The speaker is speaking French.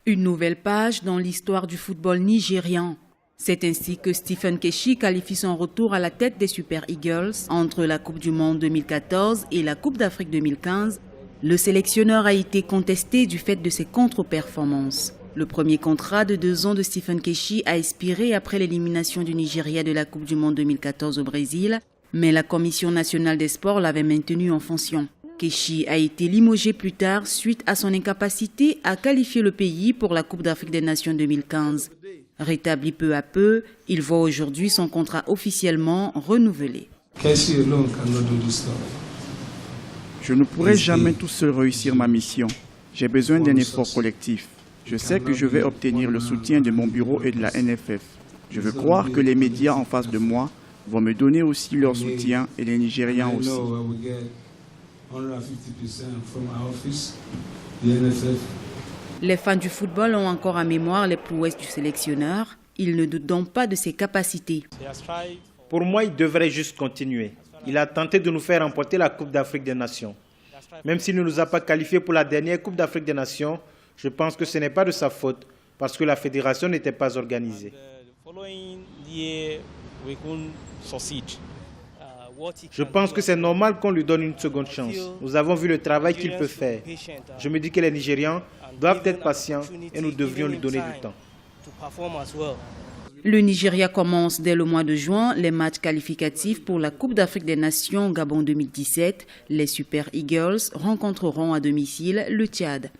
Une nouvelle page dans l'histoire du football nigérian. C'est ainsi que Stephen Keshi qualifie son retour à la tête des Super Eagles entre la Coupe du Monde 2014 et la Coupe d'Afrique 2015. Le sélectionneur a été contesté du fait de ses contre-performances. Le premier contrat de 2 ans de Stephen Keshi a expiré après l'élimination du Nigeria de la Coupe du Monde 2014 au Brésil, mais la Commission nationale des sports l'avait maintenu en fonction. Keshi a été limogé plus tard suite à son incapacité à qualifier le pays pour la Coupe d'Afrique des Nations 2015. Rétabli peu à peu, il voit aujourd'hui son contrat officiellement renouvelé. Je ne pourrai jamais tout seul réussir ma mission. J'ai besoin d'un effort collectif. Je sais que je vais obtenir le soutien de mon bureau et de la NFF. Je veux croire que les médias en face de moi vont me donner aussi leur soutien et les Nigérians aussi. Les fans du football ont encore en mémoire les prouesses du sélectionneur. Ils ne doutent donc pas de ses capacités. Pour moi, il devrait juste continuer. Il a tenté de nous faire remporter la Coupe d'Afrique des Nations. Même s'il ne nous a pas qualifiés pour la dernière Coupe d'Afrique des Nations, je pense que ce n'est pas de sa faute, parce que la fédération n'était pas organisée. Je pense que c'est normal qu'on lui donne une seconde chance. Nous avons vu le travail qu'il peut faire. Je me dis que les Nigérians doivent être patients et nous devrions lui donner du temps. Le Nigeria commence dès le mois de juin les matchs qualificatifs pour la Coupe d'Afrique des Nations Gabon 2017. Les Super Eagles rencontreront à domicile le Tchad.